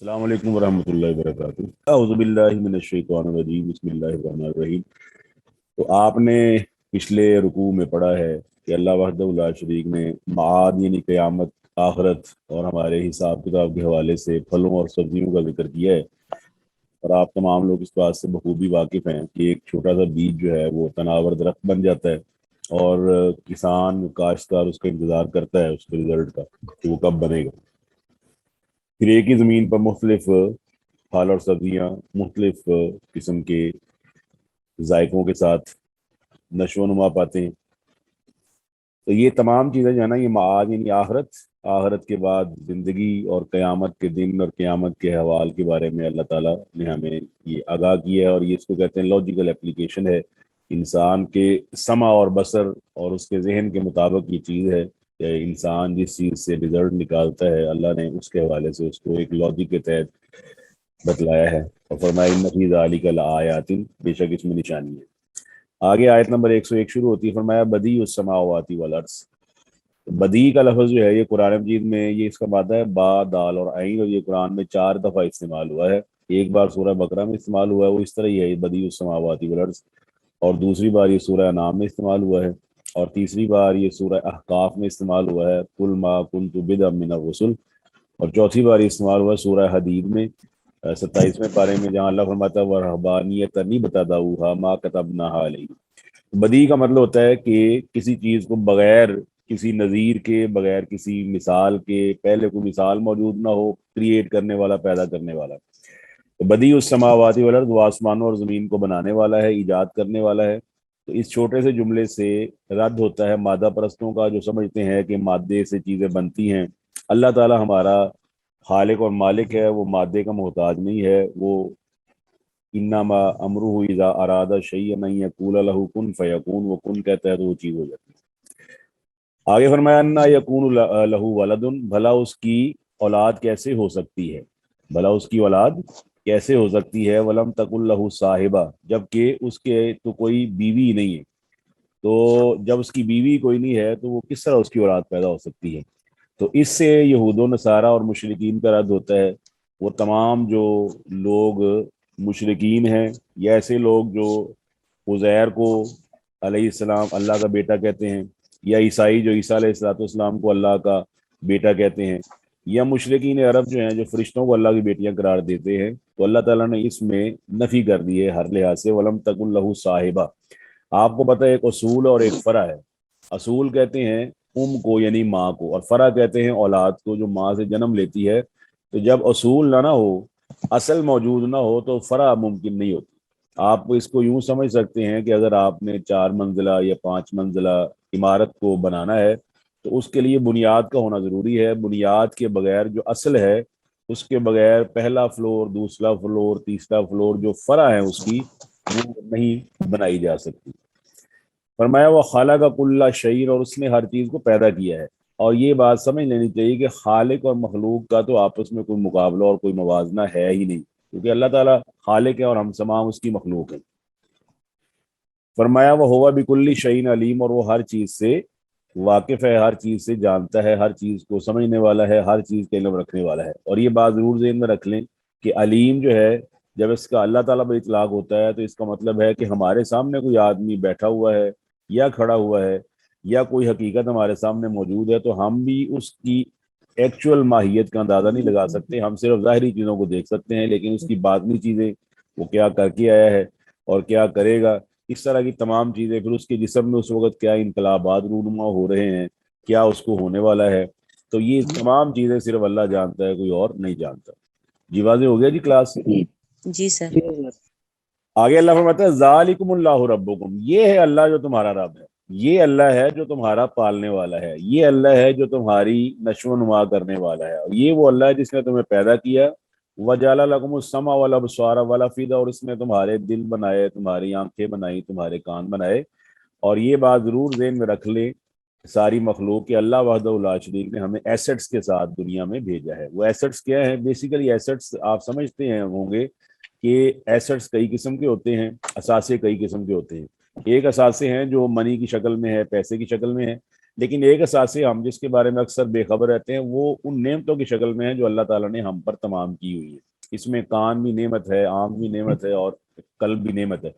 السلام علیکم ورحمۃ اللہ وبرکاتہ۔ اعوذ باللہ من الشیطان الرجیم، بسم اللہ الرحمن الرحیم۔ تو آپ نے پچھلے رکوع میں پڑھا ہے کہ اللہ وحدہ لا شریک نے معاد یعنی قیامت، آخرت اور ہمارے حساب کتاب کے حوالے سے پھلوں اور سبزیوں کا ذکر کیا ہے، اور آپ تمام لوگ اس بات سے بخوبی واقف ہیں کہ ایک چھوٹا سا بیج جو ہے وہ تناور درخت بن جاتا ہے، اور کسان کاشتکار اس کا انتظار کرتا ہے اس کے رزلٹ کا کہ وہ کب بنے گا۔ پھر ایک ہی زمین پر مختلف پھل اور سبزیاں مختلف قسم کے ذائقوں کے ساتھ نشو و نما پاتے ہیں۔ تو یہ تمام چیزیں جو ہے نا، یہ معاد یعنی آخرت کے بعد زندگی اور قیامت کے دن اور قیامت کے احوال کے بارے میں اللہ تعالیٰ نے ہمیں یہ آگاہ کیا ہے، اور یہ اس کو کہتے ہیں لاجیکل اپلیکیشن ہے۔ انسان کے سمع اور بصر اور اس کے ذہن کے مطابق یہ چیز ہے کہ انسان جس چیز سے رزلٹ نکالتا ہے، اللہ نے اس کے حوالے سے اس کو ایک لاجک کے تحت بتلایا ہے، اور فرمایا ان فی ذالک لآیات، بے شک اس میں نشانی ہے۔ آگے آیت نمبر 101 شروع ہوتی ہے، فرمایا بدیع السماوات والارض۔ بدیع کا لفظ جو ہے یہ قرآن مجید میں یہ اس کا مادہ ہے با، دال اور عین، اور یہ قرآن میں 4 دفعہ استعمال ہوا ہے۔ ایک بار سورہ بقرہ میں استعمال ہوا ہے، وہ اس طرح ہی ہے بدیع السماوات والارض، اور دوسری بار یہ سورہ انعام میں استعمال ہوا ہے، اور تیسری بار یہ سورہ احقاف میں استعمال ہوا ہے قل ما کنت بدعا من الرسل، اور چوتھی بار یہ استعمال ہوا ہے سورہ حدید میں 27ویں پارے میں، جہاں اللہ فرماتا ہے وَرَهْبَانِيَّةً ابْتَدَعُوهَا مَا كَتَبْنَاهَا عَلَيْهِمْ۔ بدیع کا مطلب ہوتا ہے کہ کسی چیز کو بغیر کسی نظیر کے، بغیر کسی مثال کے، پہلے کوئی مثال موجود نہ ہو، کریٹ کرنے والا، پیدا کرنے والا۔ تو بدیع السماوات والارض، وہ آسمانوں اور زمین کو بنانے والا ہے، ایجاد کرنے والا ہے۔ تو اس چھوٹے سے جملے سے رد ہوتا ہے مادہ پرستوں کا، جو سمجھتے ہیں کہ مادے سے چیزیں بنتی ہیں۔ اللہ تعالی ہمارا خالق اور مالک ہے، وہ مادے کا محتاج نہیں ہے، وہ انما امرہ اذا اراد شیئا ان یقول له کن فیکون، وہ کن کہتا ہے تو وہ چیز ہو جاتی ہے۔ آگے فرمایا انا یکون لہ ولد، بھلا اس کی اولاد کیسے ہو سکتی ہے، بھلا اس کی اولاد کیسے ہو سکتی ہے، ولم تکن لہ صاحبہ، جبکہ اس کے تو کوئی بیوی نہیں ہے۔ تو جب اس کی بیوی کوئی نہیں ہے تو وہ کس طرح اس کی اولاد پیدا ہو سکتی ہے؟ تو اس سے یہود و نصارہ اور مشرکین کا رد ہوتا ہے۔ وہ تمام جو لوگ مشرکین ہیں، یا ایسے لوگ جو عزیر کو علیہ السلام اللہ کا بیٹا کہتے ہیں، یا عیسائی جو عیسیٰ علیہ السلام کو اللہ کا بیٹا کہتے ہیں، یا مشرکین عرب جو ہیں جو فرشتوں کو اللہ کی بیٹیاں قرار دیتے ہیں، تو اللہ تعالیٰ نے اس میں نفی کر دی ہے ہر لحاظ سے، ولم تکن لہ صاحبہ۔ آپ کو پتہ ہے ایک اصول اور ایک فرع ہے۔ اصول کہتے ہیں کو یعنی ماں کو، اور فرع کہتے ہیں اولاد کو جو ماں سے جنم لیتی ہے۔ تو جب اصول نہ ہو، اصل موجود نہ ہو، تو فرع ممکن نہیں ہوتی۔ آپ اس کو یوں سمجھ سکتے ہیں کہ اگر آپ نے 4 منزلہ یا 5 منزلہ عمارت کو بنانا ہے تو اس کے لیے بنیاد کا ہونا ضروری ہے۔ بنیاد کے بغیر جو اصل ہے، اس کے بغیر پہلا فلور، دوسرا فلور، تیسرا فلور، جو فرع ہے اس کی، وہ نہیں بنائی جا سکتی۔ فرمایا وہ خالق کل شیء، اور اس نے ہر چیز کو پیدا کیا ہے۔ اور یہ بات سمجھ لینی چاہیے کہ خالق اور مخلوق کا تو آپس میں کوئی مقابلہ اور کوئی موازنہ ہے ہی نہیں، کیونکہ اللہ تعالیٰ خالق ہے اور ہم تمام اس کی مخلوق ہیں۔ فرمایا وہ ہوا بکل شیء علیم، اور وہ ہر چیز سے واقف ہے، ہر چیز سے جانتا ہے، ہر چیز کو سمجھنے والا ہے، ہر چیز کا علم رکھنے والا ہے۔ اور یہ بات ضرور ذہن میں رکھ لیں کہ علیم جو ہے، جب اس کا اللہ تعالیٰ پر اطلاق ہوتا ہے تو اس کا مطلب ہے کہ ہمارے سامنے کوئی آدمی بیٹھا ہوا ہے یا کھڑا ہوا ہے، یا کوئی حقیقت ہمارے سامنے موجود ہے، تو ہم بھی اس کی ایکچوئل ماہیت کا اندازہ نہیں لگا سکتے۔ ہم صرف ظاہری چیزوں کو دیکھ سکتے ہیں، لیکن اس کی باطنی چیزیں، وہ کیا کر کے آیا ہے اور کیا کرے گا، اس طرح کی تمام چیزیں، پھر اس کے جسم میں اس وقت کیا انقلابات رونما ہو رہے ہیں، کیا اس کو ہونے والا ہے، تو یہ تمام چیزیں صرف اللہ جانتا ہے، کوئی اور نہیں جانتا۔ جی واضح ہو گیا جی کلاس؟ جی سر۔ آگے اللہ فرماتا ہے ذالکم اللہ ربکم، یہ ہے اللہ جو تمہارا رب ہے، یہ اللہ ہے جو تمہارا پالنے والا ہے، یہ اللہ ہے جو تمہاری نشو و نما کرنے والا ہے، اور یہ وہ اللہ ہے جس نے تمہیں پیدا کیا۔ وَجَعَلَ لَكُمُ السَّمْعَ وَالْأَبْصَارَ وَالْأَفْئِدَةَ، اور اس نے تمہارے دل بنائے، تمہاری آنکھیں بنائی، تمہارے کان بنائے۔ اور یہ بات ضرور ذہن میں رکھ لیں ساری مخلوق کہ اللہ وحدہ لا شریک نے ہمیں ایسٹس کے ساتھ دنیا میں بھیجا ہے۔ وہ ایسٹس کیا ہیں؟ بیسیکلی ایسٹس آپ سمجھتے ہیں ہوں گے کہ ایسٹس کئی قسم کے ہوتے ہیں، اثاثے کئی قسم کے ہوتے ہیں۔ ایک اثاثے ہیں جو منی کی شکل میں ہے، پیسے کی شکل میں ہے، لیکن ایک اثاثے ہم جس کے بارے میں اکثر بے خبر رہتے ہیں وہ ان نعمتوں کی شکل میں ہے جو اللہ تعالیٰ نے ہم پر تمام کی ہوئی ہے. اس میں کان بھی نعمت ہے، آنکھ بھی نعمت ہے، اور قلب بھی نعمت ہے.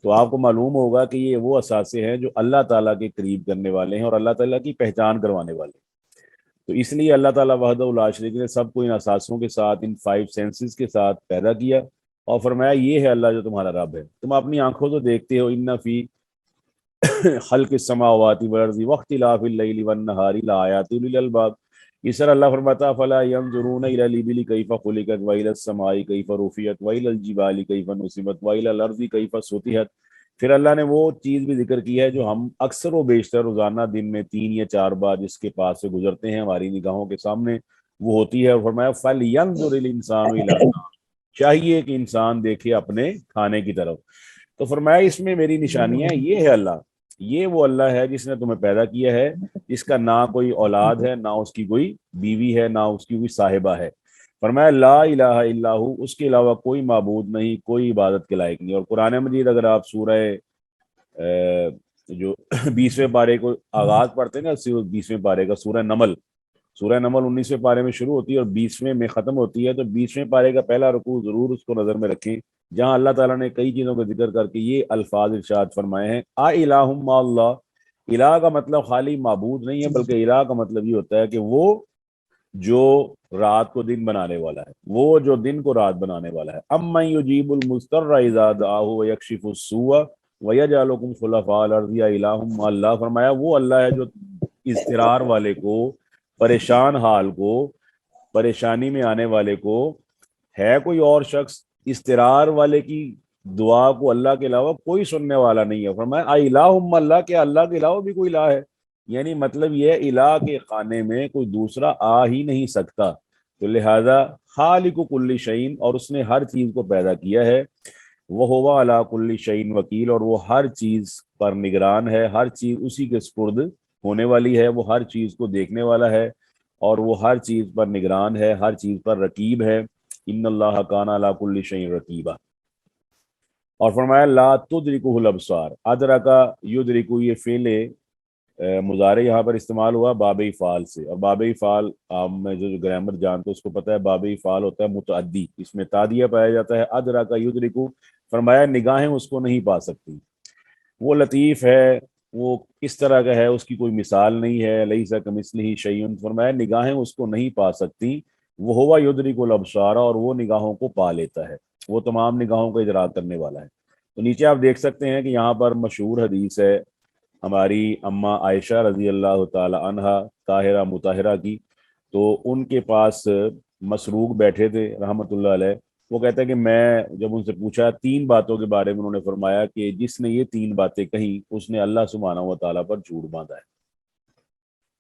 تو آپ کو معلوم ہوگا کہ یہ وہ اثاثے ہیں جو اللہ تعالیٰ کے قریب کرنے والے ہیں اور اللہ تعالیٰ کی پہچان کروانے والے ہیں. تو اس لیے اللہ تعالیٰ وحدہ لا شریک نے سب کو ان اثاثوں کے ساتھ، ان 5 سینسز کے ساتھ پیدا کیا اور فرمایا یہ ہے اللہ جو تمہارا رب ہے. تم اپنی آنکھوں تو دیکھتے ہو، ان فی خلق السماوات والارض واختلاف اللیل والنہار لآیات لأولی الالباب. اس طرح اللہ فرماتا فلا ينظرون الى الابل کیف خلقت والى السماء کیف رفعت والى الجبال کیف نصبت والى الارض کیف سطحت. پھر اللہ نے وہ چیز بھی ذکر کی ہے جو ہم اکثر و بیشتر روزانہ دن میں 3 یا 4 بار جس کے پاس سے گزرتے ہیں ہماری نگاہوں کے سامنے، وہ ہوتی ہے. اور فرمایا فَلْيَنظُرِ الْإِنسَانُ إِلَىٰ طَعَامِهِ، چاہیے کہ انسان دیکھے اپنے کھانے کی طرف. تو فرمایا اس میں میری نشانیاں، یہ ہے اللہ، یہ وہ اللہ ہے جس نے تمہیں پیدا کیا ہے، جس کا نہ کوئی اولاد ہے، نہ اس کی کوئی بیوی ہے، نہ اس کی کوئی صاحبہ ہے. فرمایا لا الہ الا ہو، اس کے علاوہ کوئی معبود نہیں، کوئی عبادت کے لائق نہیں. اور قرآن مجید اگر آپ سورہ جو 20ویں پارے کو آغاز پڑھتے ہیں نا، 20ویں پارے کا سورہ نمل، سورہ نمل 19ویں پارے میں شروع ہوتی ہے اور 20ویں میں ختم ہوتی ہے. تو 20ویں پارے کا پہلا رکوع ضرور اس کو نظر میں رکھیں، جہاں اللہ تعالیٰ نے کئی چیزوں کا ذکر کر کے یہ الفاظ ارشاد فرمائے ہیں. الہ مع اللہ، الہ کا مطلب خالی معبود نہیں ہے، بلکہ الہ کا مطلب یہ ہوتا ہے کہ وہ جو رات کو دن بنانے والا ہے، وہ جو دن کو رات بنانے والا ہے. امن یجیب المضطر اذا دعاہ ویکشف السوء ویجعلکم خلفاء الارض الہ مع اللہ. فرمایا وہ اللہ ہے جو اضطرار والے کو، پریشان حال کو، پریشانی میں آنے والے کو، ہے کوئی اور شخص اضطرار والے کی دعا کو اللہ کے علاوہ کوئی سننے والا نہیں ہے. فرمایا الہ مع اللہ، کہ اللہ کے علاوہ بھی کوئی الہ ہے. یعنی مطلب یہ ہے الہ کے خانے میں کوئی دوسرا آ ہی نہیں سکتا. تو لہذا خالق کل شیء، اور اس نے ہر چیز کو پیدا کیا ہے. وہو علی کل شیء وکیل، اور وہ ہر چیز پر نگران ہے، ہر چیز اسی کے سپرد ہونے والی ہے. وہ ہر چیز کو دیکھنے والا ہے اور وہ ہر چیز پر نگران ہے، ہر چیز پر رقیب ہے. ان اللہ کان علی کل شیء رقیبا. اور فرمایا لا تدرکہ الابصار، ادرکا یدرکو، یہ فعل مضارع یہاں پر استعمال ہوا باب افعال سے. اور باب افعال آپ میں جو گرامر جانتے اس کو پتہ ہے، باب افعال ہوتا ہے متعدی، اس میں تعدیہ پایا جاتا ہے. ادرکا یدرکو، فرمایا نگاہیں اس کو نہیں پا سکتی. وہ لطیف ہے، وہ کس طرح کا ہے، اس کی کوئی مثال نہیں ہے. لیس کمثلہ شیء، فرمایا نگاہیں اس کو نہیں پا سکتی. وہ ہوا یدرک الابصار، اور وہ نگاہوں کو پا لیتا ہے، وہ تمام نگاہوں کو ادراک کرنے والا ہے. تو نیچے آپ دیکھ سکتے ہیں کہ یہاں پر مشہور حدیث ہے ہماری اماں عائشہ رضی اللہ تعالی عنہا طاہرہ مطہرہ کی. تو ان کے پاس مسروق بیٹھے تھے رحمۃ اللہ علیہ. وہ کہتے ہیں کہ میں جب ان سے پوچھا 3 باتوں کے بارے میں، انہوں نے فرمایا کہ جس نے یہ 3 باتیں کہیں اس نے اللہ سبحانہ و تعالیٰ پر جھوٹ باندھا ہے.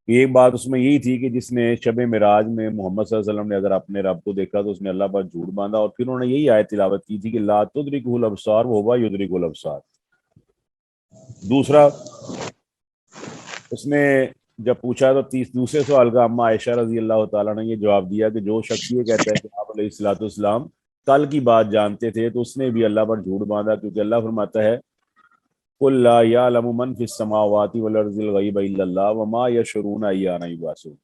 ایک بات اس میں یہی تھی کہ جس نے شب معراج میں محمد صلی اللہ علیہ وسلم نے اگر اپنے رب کو دیکھا تو اس نے اللہ پر جھوٹ باندھا. اور پھر انہوں نے یہی آیت تلاوت کی تھی کہ لا تدرکہ الابصار وہو یدرک الابصار. دوسرا اس نے جب پوچھا تو دوسرے سوال کا اما عائشہ رضی اللہ تعالیٰ نے یہ جواب دیا کہ جو شخص یہ کہتا ہے کہ آپ علیہ الصلوۃ والسلام کل کی بات جانتے تھے تو اس نے بھی اللہ پر جھوٹ باندھا، کیونکہ اللہ فرماتا ہے قل لا یعلم من فی السماوات والارض الغیب الا اللہ وما یشعرون ایان یبعثون.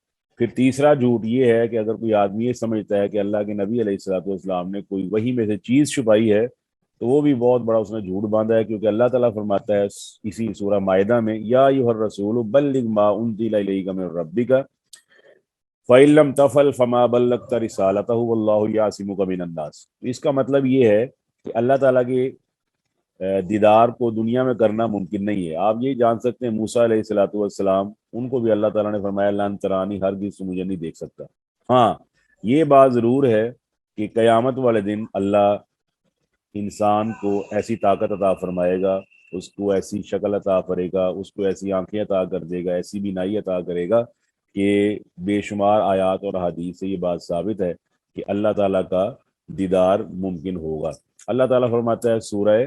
پھر تیسرا جھوٹ یہ ہے کہ اگر کوئی آدمی یہ سمجھتا ہے کہ اللہ کے نبی علیہ الصلوۃ والسلام نے کوئی وحی میں سے چیز چھپائی ہے تو وہ بھی بہت بڑا اس نے جھوٹ باندھا ہے، کیونکہ اللہ تعالیٰ فرماتا ہے اسی سورہ مائدہ میں یا ایھا الرسول بلغ ما انزل الیک من ربک فإن لم تفعل فما بلغت رسالتہ واللہ یعصمک من الناس. اس کا مطلب یہ ہے کہ اللہ تعالیٰ کے دیدار کو دنیا میں کرنا ممکن نہیں ہے. آپ یہ جان سکتے ہیں موسیٰ علیہ الصلوۃ والسلام، ان کو بھی اللہ تعالیٰ نے فرمایا لن ترانی، ہرگز تو مجھے نہیں دیکھ سکتا. ہاں یہ بات ضرور ہے کہ قیامت والے دن اللہ انسان کو ایسی طاقت عطا فرمائے گا، اس کو ایسی شکل عطا کرے گا، اس کو ایسی آنکھیں عطا کر دے گا، ایسی بینائی عطا کرے گا کہ بے شمار آیات اور حدیث سے یہ بات ثابت ہے کہ اللہ تعالیٰ کا دیدار ممکن ہوگا. اللہ تعالیٰ فرماتا ہے سورہ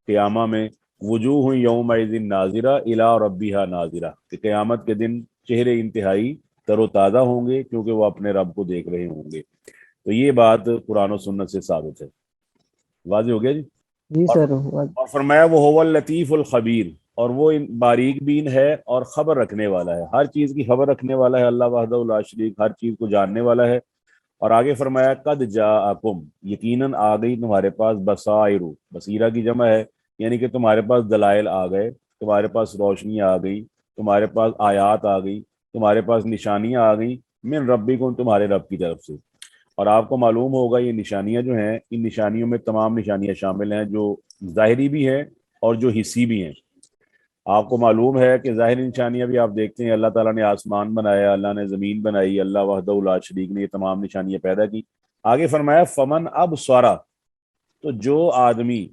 قیامہ میں وجوہ یومئذ ناظرہ الی ربہا ناظرہ، کہ قیامت کے دن چہرے انتہائی تر و تازہ ہوں گے کیونکہ وہ اپنے رب کو دیکھ رہے ہوں گے. تو یہ بات قرآن و سنت سے ثابت ہے. واضح ہو گیا جی؟ جی سر. اور فرمایا وہ هو اللطیف الخبیر، اور وہ باریک بین ہے اور خبر رکھنے والا ہے، ہر چیز کی خبر رکھنے والا ہے اللہ وحدہ لا شریک، ہر چیز کو جاننے والا ہے۔ اور آگے فرمایا قد جاءکم، یقیناً آ گئی تمہارے پاس، بصائر، بصیرہ کی جمع ہے، یعنی کہ تمہارے پاس دلائل آ گئے، تمہارے پاس روشنی آ گئی، تمہارے پاس آیات آ گئی، تمہارے پاس نشانیاں آ گئیں، من ربکم، تمہارے رب کی طرف سے۔ اور آپ کو معلوم ہوگا یہ نشانیاں جو ہیں، ان نشانیوں میں تمام نشانیاں شامل ہیں جو ظاہری بھی ہیں اور جو حسی بھی ہیں۔ آپ کو معلوم ہے کہ ظاہری نشانیاں بھی آپ دیکھتے ہیں، اللہ تعالیٰ نے آسمان بنایا، اللہ نے زمین بنائی، اللہ وحدہ لا شریک نے یہ تمام نشانیاں پیدا کی۔ آگے فرمایا فمن اب سوارا، تو جو آدمی،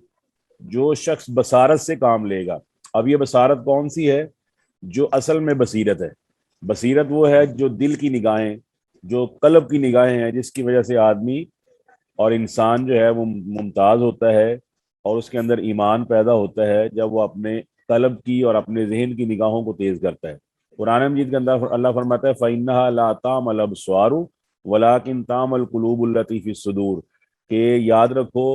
جو شخص بصارت سے کام لے گا۔ اب یہ بصارت کون سی ہے؟ جو اصل میں بصیرت ہے۔ بصیرت وہ ہے جو دل کی نگاہیں، جو قلب کی نگاہیں ہیں، جس کی وجہ سے آدمی اور انسان جو ہے وہ ممتاز ہوتا ہے اور اس کے اندر ایمان پیدا ہوتا ہے جب وہ اپنے قلب کی اور اپنے ذہن کی نگاہوں کو تیز کرتا ہے۔ قرآن مجید کے اندر اللہ فرماتا ہے فَإِنَّهَا لَا تَعْمَى الْأَبْصَارُ وَلَكِنْ تَعْمَى الْقُلُوبُ الَّتِي فِي الصُّدُورِ، کہ یاد رکھو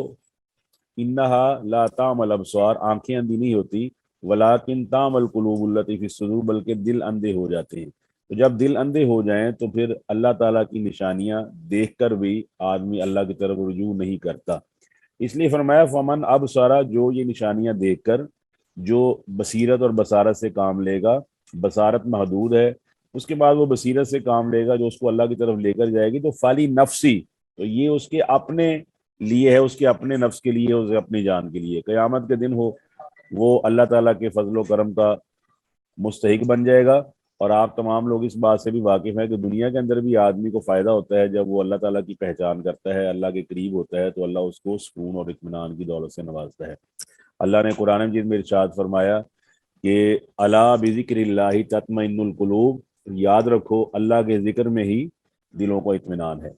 انہا لا تعمى الابصار، آنکھیں اندھی نہیں ہوتی، ولیکن تعمى القلوب التي في الصدور، بلکہ دل اندھے ہو جاتے ہیں۔ تو جب دل اندھے ہو جائیں تو پھر اللہ تعالیٰ کی نشانیاں دیکھ کر بھی آدمی اللہ کی طرف رجوع نہیں کرتا۔ اس لیے فرمایا فمن ابصر، جو یہ نشانیاں دیکھ کر جو بصیرت اور بصارت سے کام لے گا، بصارت محدود ہے، اس کے بعد وہ بصیرت سے کام لے گا جو اس کو اللہ کی طرف لے کر جائے گی، تو فالی نفسی، تو یہ اس کے اپنے لیے ہے، اس کے اپنے نفس کے لیے، اس کے اپنی جان کے لیے۔ قیامت کے دن وہ اللہ تعالیٰ کے فضل و کرم کا مستحق بن جائے گا۔ اور آپ تمام لوگ اس بات سے بھی واقف ہیں کہ دنیا کے اندر بھی آدمی کو فائدہ ہوتا ہے جب وہ اللہ تعالیٰ کی پہچان کرتا ہے، اللہ کے قریب ہوتا ہے، تو اللہ اس کو سکون اور اطمینان کی دولت سے نوازتا ہے۔ اللہ نے قرآن مجید میں ارشاد فرمایا کہ الا بذکر اللہ تطمئن القلوب، یاد رکھو اللہ کے ذکر میں ہی دلوں کو اطمینان ہے۔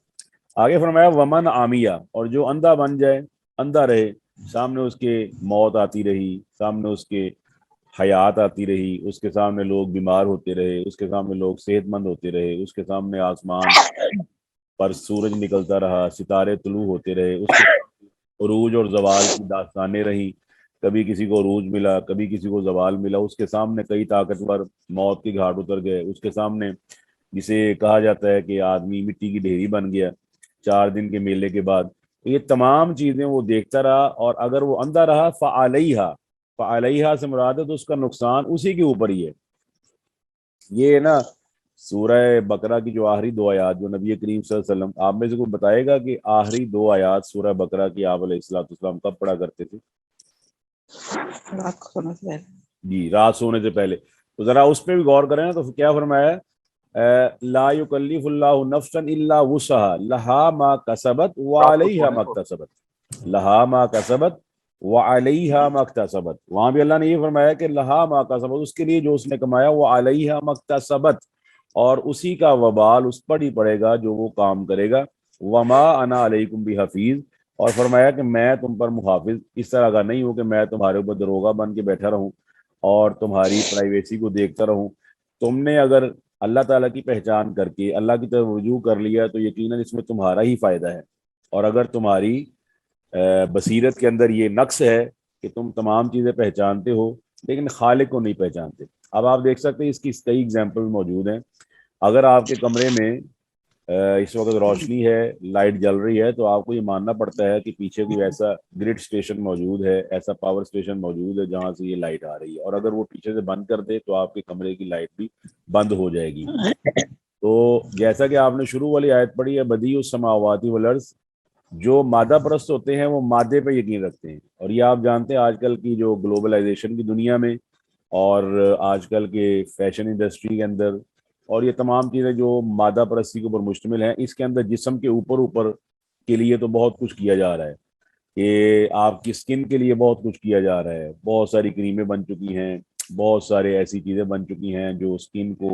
آگے فرمایا ومن عامیہ، اور جو اندھا بن جائے، اندھا رہے، سامنے اس کے موت آتی رہی، سامنے اس کے حیات آتی رہی، اس کے سامنے لوگ بیمار ہوتے رہے، اس کے سامنے لوگ صحت مند ہوتے رہے، اس کے سامنے آسمان پر سورج نکلتا رہا، ستارے طلوع ہوتے رہے، اس کے عروج اور زوال کی داستانیں رہیں، کبھی کسی کو عروج ملا، کبھی کسی کو زوال ملا، اس کے سامنے کئی طاقتور موت کی گھاٹ اتر گئے، اس کے سامنے جسے کہا جاتا ہے کہ آدمی مٹی کی ڈھیری بن گیا 4 دن کے میلے کے بعد۔ یہ تمام چیزیں وہ دیکھتا رہا، اور اگر وہ اندھا رہا فعلیہا، فعلیہا سے مراد ہے تو اس کا نقصان اسی کے اوپر ہی ہے۔ یہ نا سورہ بقرہ کی جو آخری 2 آیات، جو نبی کریم صلی اللہ علیہ وسلم، آپ میں سے کوئی بتائے گا کہ آخری 2 آیات سورہ بقرہ کی آپ علیہ السلام کب پڑھا کرتے تھے؟ جی، رات سونے سے پہلے۔ تو ذرا اس پہ بھی غور کریں نا، تو کیا فرمایا ہے لا یکلف اللہ نفسا الا وسعها لها ما کسبت وعلیہا ما اکتسبت، لہا ما کسبت وعلیہا ما اکتسبت۔ وہاں بھی اللہ نے یہ فرمایا کہ لہا ما کسبت، اس کے لیے جو اس نے کمایا، وعلیہا ما اکتسبت، اور اسی کا وبال اس پر ہی پڑے گا جو وہ کام کرے گا۔ وما انا علیکم بحفیظ، اور فرمایا کہ میں تم پر محافظ اس طرح کا نہیں ہوں کہ میں تمہارے اوپر دروغہ بن کے بیٹھا رہوں اور تمہاری پرائیویسی کو دیکھتا رہوں۔ تم نے اگر اللہ تعالیٰ کی پہچان کر کے اللہ کی طرف رجوع کر لیا تو یقیناً اس میں تمہارا ہی فائدہ ہے۔ اور اگر تمہاری بصیرت کے اندر یہ نقص ہے کہ تم تمام چیزیں پہچانتے ہو لیکن خالق کو نہیں پہچانتے۔ اب آپ دیکھ سکتے ہیں اس کی کئی ایگزامپل موجود ہیں۔ اگر آپ کے کمرے میں اس وقت روشنی ہے، لائٹ جل رہی ہے، تو آپ کو یہ ماننا پڑتا ہے کہ پیچھے کوئی ایسا گرڈ اسٹیشن موجود ہے، ایسا پاور اسٹیشن موجود ہے جہاں سے یہ لائٹ آ رہی ہے، اور اگر وہ پیچھے سے بند کر دے تو آپ کے کمرے کی لائٹ بھی بند ہو جائے گی۔ تو جیسا کہ آپ نے شروع والی آیت پڑھی ہے بدیع السماوات والارض، جو مادہ پرست ہوتے ہیں وہ مادے پہ یقین رکھتے ہیں، اور یہ آپ جانتے ہیں آج کل کی جو گلوبلائزیشن کی دنیا میں اور آج کل کے فیشن انڈسٹری کے اندر اور یہ تمام چیزیں جو مادہ پرستی کے اوپر مشتمل ہیں، اس کے اندر جسم کے اوپر کے لیے تو بہت کچھ کیا جا رہا ہے، کہ آپ کی سکن کے لیے بہت کچھ کیا جا رہا ہے، بہت ساری کریمیں بن چکی ہیں، بہت سارے ایسی چیزیں بن چکی ہیں جو سکن کو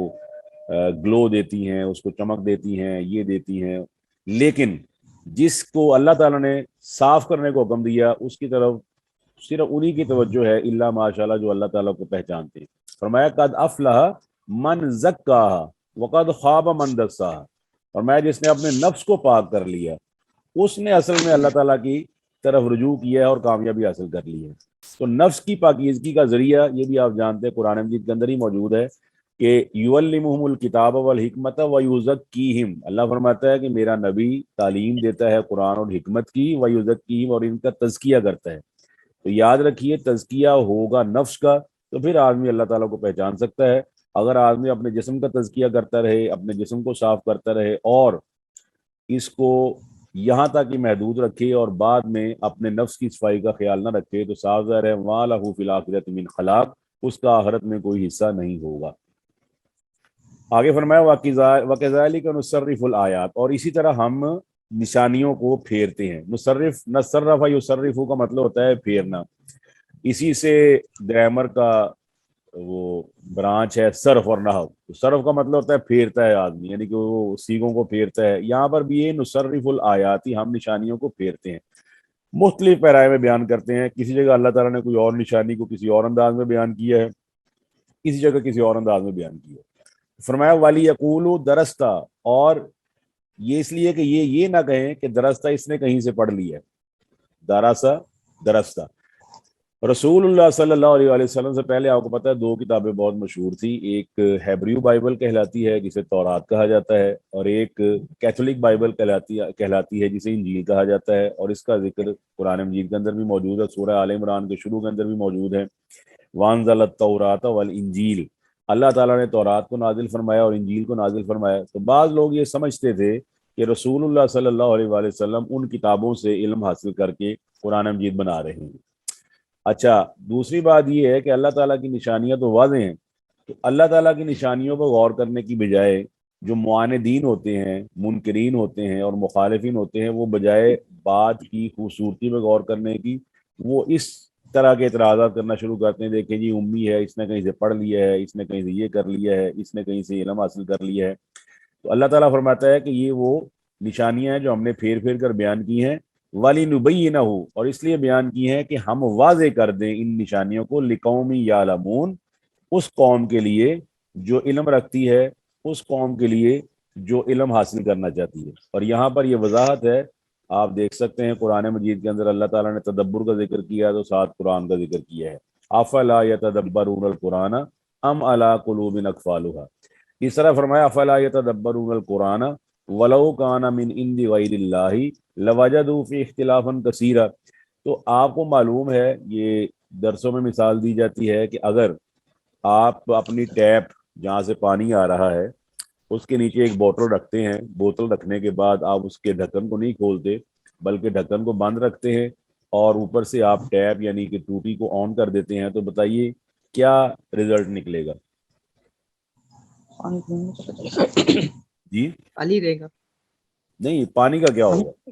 گلو دیتی ہیں، اس کو چمک دیتی ہیں، یہ دیتی ہیں، لیکن جس کو اللہ تعالیٰ نے صاف کرنے کو حکم دیا اس کی طرف صرف انہی کی توجہ ہے، الا ماشاءاللہ جو اللہ تعالیٰ کو پہچانتے ہیں۔ فرمایا قد افلح من زکاہا وقد خواب من دساہا، فرمایا جس نے اپنے نفس کو پاک کر لیا اس نے اصل میں اللہ تعالیٰ کی طرف رجوع کیا ہے اور کامیابی حاصل کر لی ہے۔ تو نفس کی پاکیزگی کا ذریعہ یہ بھی آپ جانتے ہیں قرآن مجید کے اندر ہی موجود ہے کہ یعلمہم الکتاب والحکمت ویزکیہم، اللہ فرماتا ہے کہ میرا نبی تعلیم دیتا ہے قرآن اور حکمت کی، ویزکیہم، اور ان کا تزکیہ کرتا ہے۔ تو یاد رکھیے تزکیہ ہوگا نفس کا تو پھر آدمی اللہ تعالیٰ کو پہچان سکتا ہے۔ اگر آدمی اپنے جسم کا تزکیہ کرتا رہے، اپنے جسم کو صاف کرتا رہے اور اس کو یہاں تک ہی محدود رکھے اور بعد میں اپنے نفس کی صفائی کا خیال نہ رکھے تو صاف ظاہر ہے وَمَا لَهُ فِي الْآخِرَةِ مِنْ خَلَاقٍ، اس کا آخرت میں کوئی حصہ نہیں ہوگا۔ آگے فرمایا وَكَذَلِكَ نُصَرِّفُ الْآيَاتِ، اور اسی طرح ہم نشانیوں کو پھیرتے ہیں۔ نصرف، نصرف یصرف کا مطلب ہوتا ہے پھیرنا، اسی سے گرامر کا وہ برانچ ہے صرف اور نحو۔ صرف کا مطلب ہوتا ہے پھیرتا ہے آدمی، یعنی کہ وہ سیگوں کو پھیرتا ہے۔ یہاں پر بھی یہ نصرف الآیاتی، ہم نشانیوں کو پھیرتے ہیں، مختلف پیرائے میں بیان کرتے ہیں۔ کسی جگہ اللہ تعالیٰ نے کوئی اور نشانی کو کسی اور انداز میں بیان کیا ہے، کسی جگہ کسی اور انداز میں بیان کیا ہے۔ فرمایا والی یقول درستہ، اور یہ اس لیے کہ یہ نہ کہیں کہ درستہ اس نے کہیں سے پڑھ لیا ہے، دراسا درستہ۔ رسول اللہ صلی اللہ علیہ وآلہ وسلم سے پہلے آپ کو پتہ ہے دو کتابیں بہت مشہور تھی، ایک ہیبریو بائبل کہلاتی ہے جسے تورات کہا جاتا ہے، اور ایک کیتھولک بائبل کہلاتی ہے جسے انجیل کہا جاتا ہے، اور اس کا ذکر قرآن مجید کے اندر بھی موجود ہے، سورہ آل عمران کے شروع کے اندر بھی موجود ہے۔ وانزل التوراۃ والانجیل، اللہ تعالیٰ نے تورات کو نازل فرمایا اور انجیل کو نازل فرمایا۔ تو بعض لوگ یہ سمجھتے تھے کہ رسول اللہ صلی اللہ علیہ وآلہ وسلم ان کتابوں سے علم حاصل کر کے قرآن مجید بنا رہے ہیں۔ اچھا، دوسری بات یہ ہے کہ اللہ تعالیٰ کی نشانیاں تو واضح ہیں، تو اللہ تعالیٰ کی نشانیوں پر غور کرنے کی بجائے جو معاندین ہوتے ہیں، منکرین ہوتے ہیں اور مخالفین ہوتے ہیں، وہ بجائے بات کی خوبصورتی میں غور کرنے کی وہ اس طرح کے اعتراضات کرنا شروع کرتے ہیں، دیکھیں جی امی ہے، اس نے کہیں سے پڑھ لیا ہے، اس نے کہیں سے یہ کر لیا ہے، اس نے کہیں سے علم حاصل کر لیا ہے۔ تو اللہ تعالیٰ فرماتا ہے کہ یہ وہ نشانیاں ہیں جو ہم نے پھیر پھیر کر بیان کی ہیں، وَلِنُبَيِّنَهُ، اور اس لیے بیان کی ہیں کہ ہم واضح کر دیں ان نشانیوں کو، لِقَوْمٍ يَعْلَمُونَ، اس قوم کے لیے جو علم رکھتی ہے، اس قوم کے لیے جو علم حاصل کرنا چاہتی ہے۔ اور یہاں پر یہ وضاحت ہے، آپ دیکھ سکتے ہیں قرآن مجید کے اندر اللہ تعالیٰ نے تدبر کا ذکر کیا تو ساتھ قرآن کا ذکر کیا ہے، افلا یتدبرون القرآن ام علی قلوب اقفالها۔ اس طرح فرمایا افلا یتدبرون القرآن ولو کان من عند غیر اللہ لوجدوا فی اختلافا کثیرا۔ تو آپ کو معلوم ہے، یہ درسوں میں مثال دی جاتی ہے کہ اگر آپ اپنی ٹیپ جہاں سے پانی آ رہا ہے اس کے نیچے ایک بوتل رکھتے ہیں، بوتل رکھنے کے بعد آپ اس کے ڈھکن کو نہیں کھولتے بلکہ ڈھکن کو بند رکھتے ہیں اور اوپر سے آپ ٹیپ یعنی کہ ٹوٹی کو آن کر دیتے ہیں، تو بتائیے کیا رزلٹ نکلے گا؟ جی خالی رہے گا، نہیں، پانی کا کیا ہوگا؟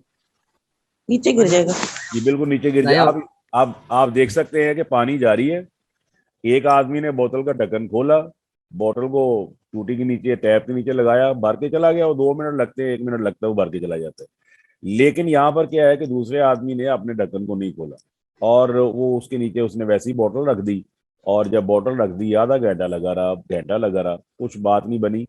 نیچے گر جائے گا، جی بالکل نیچے گر جائے۔ آپ دیکھ سکتے ہیں کہ پانی جاری ہے، ایک آدمی نے بوتل کا ڈھکن کھولا، بوتل کو ٹوٹی کے نیچے ٹیپ کے نیچے لگایا، بھر کے چلا گیا، وہ 2 منٹ لگتے ہیں، 1 منٹ لگتا ہے، وہ بھر کے چلا جاتا ہے۔ لیکن یہاں پر کیا ہے کہ دوسرے آدمی نے اپنے ڈھکن کو نہیں کھولا اور وہ اس کے نیچے اس نے ویسی بوتل رکھ دی، اور جب بوتل رکھ دی آدھا گھنٹہ لگا رہا، گھنٹہ لگا رہا، کچھ بات نہیں بنی۔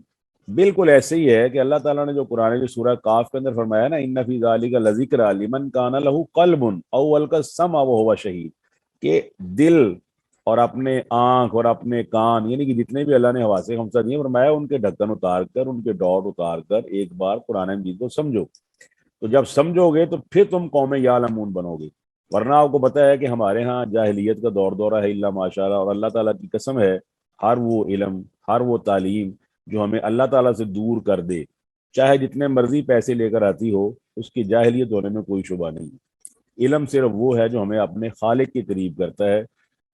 بالکل ایسے ہی ہے کہ اللہ تعالیٰ نے جو قرآن جو سورہ کاف کے اندر فرمایا نا، ان فی ذالک لذکر لمن کان لہ قلب او القى السمع وهو شہید، کہ دل اور اپنے آنکھ اور اپنے کان یعنی کہ جتنے بھی اللہ نے حواس خمسہ دیے، فرمایا ان کے ڈھکن اتار کر، ان کے ڈاٹ اتار کر ایک بار قرآن مجید کو سمجھو، تو جب سمجھو گے تو پھر تم قوم یعلمون بنو گے۔ ورنہ آپ کو پتہ ہے کہ ہمارے ہاں جاہلیت کا دور دورہ ہے الا ماشاء اللہ، اور اللہ تعالیٰ کی قسم ہے ہر وہ علم، ہر وہ تعلیم جو ہمیں اللہ تعالیٰ سے دور کر دے، چاہے جتنے مرضی پیسے لے کر آتی ہو، اس کی جاہلیت ہونے میں کوئی شبہ نہیں۔ علم صرف وہ ہے جو ہمیں اپنے خالق کے قریب کرتا ہے،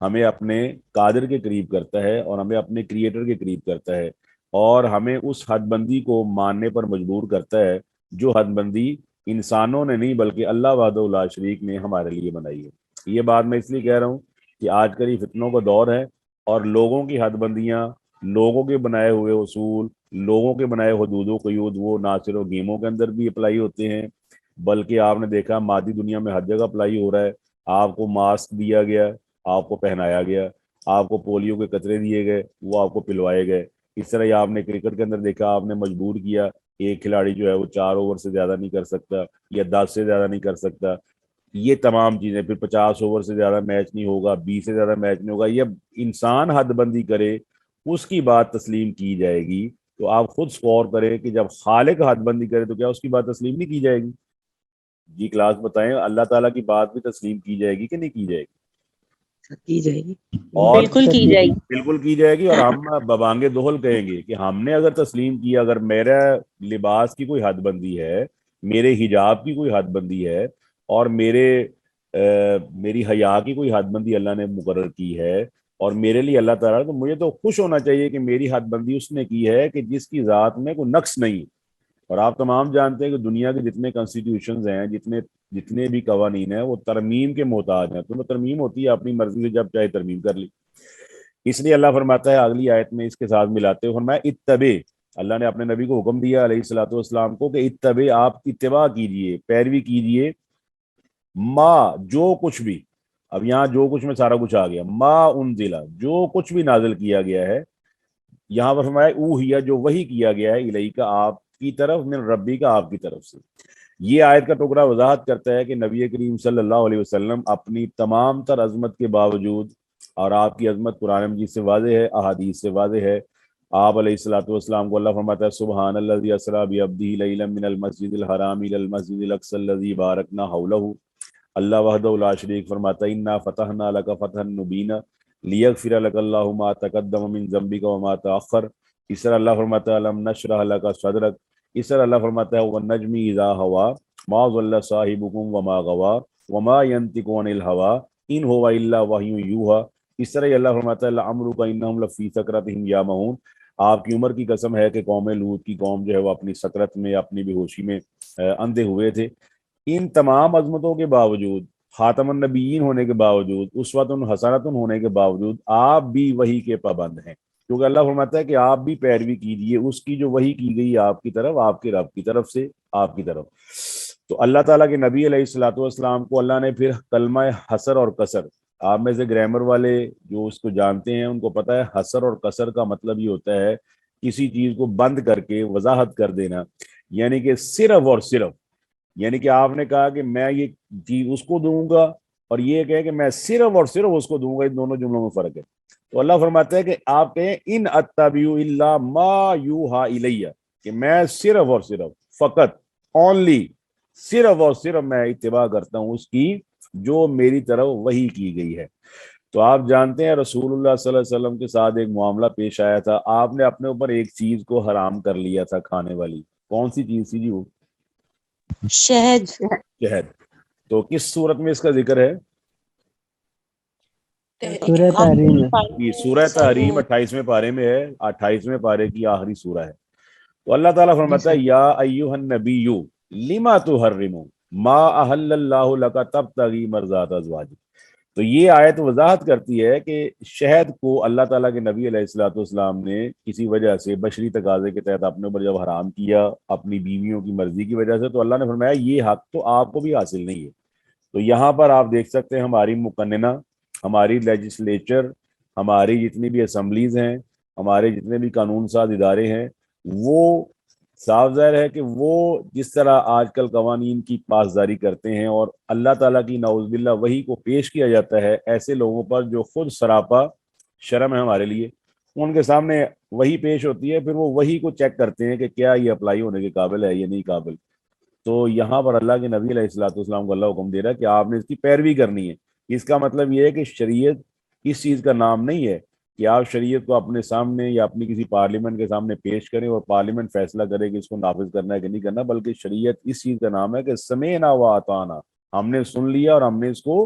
ہمیں اپنے قادر کے قریب کرتا ہے، اور ہمیں اپنے کریٹر کے قریب کرتا ہے، اور ہمیں اس حد بندی کو ماننے پر مجبور کرتا ہے جو حد بندی انسانوں نے نہیں بلکہ اللہ وحدہ لا شریک نے ہمارے لیے بنائی ہے۔ یہ بات میں اس لیے کہہ رہا ہوں کہ آج کل یہ فتنوں کا دور ہے، اور لوگوں کی حد بندیاں، لوگوں کے بنائے ہوئے اصول، لوگوں کے بنائے حدود و قیود، وہ نہ صرف گیموں کے اندر بھی اپلائی ہوتے ہیں بلکہ آپ نے دیکھا مادی دنیا میں ہر جگہ اپلائی ہو رہا ہے۔ آپ کو ماسک دیا گیا، آپ کو پہنایا گیا، آپ کو پولیو کے قطرے دیے گئے، وہ آپ کو پلوائے گئے۔ اس طرح آپ نے کرکٹ کے اندر دیکھا، آپ نے مجبور کیا ایک کھلاڑی جو ہے وہ 4 اوور سے زیادہ نہیں کر سکتا یا 10 سے زیادہ نہیں کر سکتا، یہ تمام چیزیں، پھر 50 اوور سے زیادہ میچ نہیں ہوگا، 20 سے زیادہ میچ نہیں ہوگا، یہ انسان حد بندی کرے اس کی بات تسلیم کی جائے گی۔ تو آپ خود سکور کریں کہ جب خالق حد بندی کرے تو کیا اس کی بات تسلیم نہیں کی جائے گی؟ جی کلاس بتائیں، اللہ تعالیٰ کی بات بھی تسلیم کی جائے گی کہ نہیں کی جائے گی؟ کی جائے گی، اور بالکل کی جائے گی۔ بالکل کی جائے گی، اور ہم ببانگ دہل کہیں گے کہ ہم نے اگر تسلیم کیا، اگر میرا لباس کی کوئی حد بندی ہے، میرے حجاب کی کوئی حد بندی ہے، اور میری حیا کی کوئی حد بندی اللہ نے مقرر کی ہے، اور میرے لیے اللہ تعالیٰ، تو مجھے تو خوش ہونا چاہیے کہ میری حد بندی اس نے کی ہے کہ جس کی ذات میں کوئی نقص نہیں۔ اور آپ تمام جانتے ہیں کہ دنیا کے جتنے کانسٹیٹیوشنز ہیں، جتنے بھی قوانین ہیں، وہ ترمیم کے محتاج ہیں۔ تمہیں ترمیم ہوتی ہے اپنی مرضی سے، جب چاہے ترمیم کر لی۔ اس لیے اللہ فرماتا ہے اگلی آیت میں اس کے ساتھ ملاتے ہوئے فرمایا اتبع، اللہ نے اپنے نبی کو حکم دیا علیہ الصلوۃ والسلام کو کہ اتبع، آپ اتباع کیجئے، پیروی کیجئے، ما، جو کچھ بھی، اب یہاں جو کچھ میں سارا کچھ آ گیا، ما انزل، جو کچھ بھی نازل کیا گیا ہے، یہاں پر فرمایا اوحیا، جو وحی کیا گیا ہے، الیک، آپ کی طرف، من ربی کا، آپ کی طرف سے۔ یہ آیت کا ٹکڑا وضاحت کرتا ہے کہ نبی کریم صلی اللہ علیہ وسلم اپنی تمام تر عظمت کے باوجود، اور آپ کی عظمت قرآن مجید سے واضح ہے، احادیث سے واضح ہے، آپ علیہ الصلوۃ والسلام کو اللہ فرماتا ہے سبحان الذی اسری بعبدہ لیلا من المسجد الحرام الی المسجد الاقصی الذی بارکنا حولہ۔ اللہ وحدہ لا شریک فرماتا ہے انا فتحنا لک فتحا مبینا لیغفر لک اللہ ما تقدم من ذنبک وما تأخر۔ اس طرح اللہ فرماتا ہے الم نشرح لک صدرک۔ اس طرح اللہ فرماتا ہے والنجم اذا ہوا ما ضل صاحبکم وما غوا وما ينطق عن الهوى ان هو الا وحی یوحی۔ اس طرح اللہ فرماتا ہے لعمرک انہم لفی سکرتہم یعمہون۔ آپ کی عمر کی قسم ہے کہ قوم لوط کی قوم جو ہے وہ اپنی سکرت میں، اپنی بے ہوشی میں اندھے ہوئے تھے۔ ان تمام عظمتوں کے باوجود، خاتم النبیین ہونے کے باوجود، اسوۃ حسنۃ ہونے کے باوجود، آپ بھی وحی کے پابند ہیں، کیونکہ اللہ فرماتا ہے کہ آپ بھی پیروی کیجیے اس کی جو وحی کی گئی آپ کی طرف، آپ کے رب کی طرف سے، آپ کی طرف۔ تو اللہ تعالیٰ کے نبی علیہ الصلوۃ والسلام کو اللہ نے پھر کلمہ حصر اور قصر، آپ میں سے گرامر والے جو اس کو جانتے ہیں ان کو پتہ ہے حصر اور قصر کا مطلب یہ ہوتا ہے کسی چیز کو بند کر کے وضاحت کر دینا، یعنی کہ صرف اور صرف، یعنی کہ آپ نے کہا کہ میں یہ چیز اس کو دوں گا، اور یہ کہے کہ میں صرف اور صرف اس کو دوں گا، ان دونوں جملوں میں فرق ہے۔ تو اللہ فرماتا ہے کہ آپ کہیں ان اتبع الا ما یوحی الی، کہ میں صرف اور صرف، فقط، اونلی، صرف اور صرف میں اتباع کرتا ہوں اس کی جو میری طرف وحی کی گئی ہے۔ تو آپ جانتے ہیں رسول اللہ صلی اللہ علیہ وسلم کے ساتھ ایک معاملہ پیش آیا تھا، آپ نے اپنے اوپر ایک چیز کو حرام کر لیا تھا کھانے والی، کون سی چیز تھی جی؟ وہ شہد۔ شہد۔ تو کس صورت میں اس کا ذکر ہے؟ سورہ تحریم میں۔ یہ سورہ تحریم 28ویں پارے میں ہے، 28ویں پارے کی آخری سورہ ہے۔ تو اللہ تعالیٰ فرماتا ہے یا ایھا النبی لما تحرم ما احل اللہ لک تبتغی مرضات ازواجک۔ تو یہ آیت وضاحت کرتی ہے کہ شہد کو اللہ تعالیٰ کے نبی علیہ الصلوۃ والسلام نے کسی وجہ سے بشری تقاضے کے تحت اپنے اوپر جب حرام کیا اپنی بیویوں کی مرضی کی وجہ سے، تو اللہ نے فرمایا یہ حق تو آپ کو بھی حاصل نہیں ہے۔ تو یہاں پر آپ دیکھ سکتے ہیں ہماری مقننہ، ہماری لیجسلیچر، ہماری جتنی بھی اسمبلیز ہیں، ہمارے جتنے بھی قانون ساز ادارے ہیں، وہ صاف ظاہر ہے کہ وہ جس طرح آج کل قوانین کی پاسداری کرتے ہیں اور اللہ تعالیٰ کی نعوذ باللہ وحی کو پیش کیا جاتا ہے ایسے لوگوں پر جو خود سراپا شرم ہے ہمارے لیے، ان کے سامنے وحی پیش ہوتی ہے، پھر وہ وحی کو چیک کرتے ہیں کہ کیا یہ اپلائی ہونے کے قابل ہے یا نہیں قابل۔ تو یہاں پر اللہ کے نبی علیہ الصلوۃ والسلام کو اللہ حکم دے رہا ہے کہ آپ نے اس کی پیروی کرنی ہے۔ اس کا مطلب یہ ہے کہ شریعت اس چیز کا نام نہیں ہے کہ آپ شریعت کو اپنے سامنے یا اپنی کسی پارلیمنٹ کے سامنے پیش کریں اور پارلیمنٹ فیصلہ کرے کہ اس کو نافذ کرنا ہے کہ نہیں کرنا، بلکہ شریعت اس چیز کا نام ہے کہ سمعنا و اطعنا، ہم نے سن لیا اور ہم نے اس کو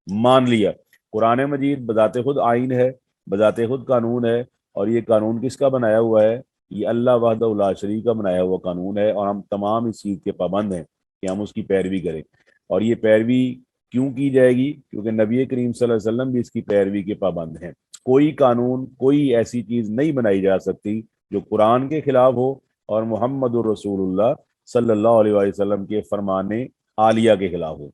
مان لیا۔ قرآن مجید بذات خود آئین ہے، بذات خود قانون ہے، اور یہ قانون کس کا بنایا ہوا ہے؟ یہ اللہ وحدہ لا شریک کا بنایا ہوا قانون ہے، اور ہم تمام اس چیز کے پابند ہیں کہ ہم اس کی پیروی کریں۔ اور یہ پیروی کیوں کی جائے گی؟ کیونکہ نبی کریم صلی اللہ علیہ وسلم بھی اس کی پیروی کے پابند ہیں۔ کوئی قانون، کوئی ایسی چیز نہیں بنائی جا سکتی جو قرآن کے خلاف ہو اور محمد الرسول اللہ صلی اللہ علیہ وسلم کے فرمان عالیہ کے خلاف ہو۔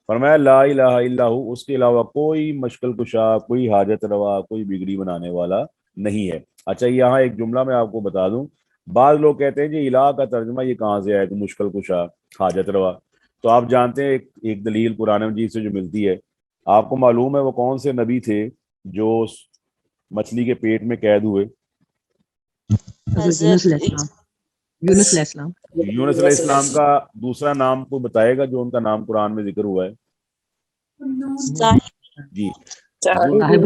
فرمایا لا الہ الا ہو، اس کے علاوہ کوئی مشکل کشا، کوئی حاجت روا، کوئی بگڑی بنانے والا نہیں ہے۔ اچھا یہاں ایک جملہ میں آپ کو بتا دوں، بعض لوگ کہتے ہیں جی الہ کا ترجمہ یہ کہاں سے آیا کہ مشکل کشا، حاجت روا؟ تو آپ جانتے ہیں ایک دلیل قرآن مجید سے جو ملتی ہے، آپ کو معلوم ہے وہ کون سے نبی تھے جو مچھلی کے پیٹ میں قید ہوئے؟ حضرت یونس علیہ السلام، یونس علیہ السلام، یونس علیہ السلام کا دوسرا نام کوئی بتائے گا جو ان کا نام قرآن میں ذکر ہوا ہے؟ جی صاحب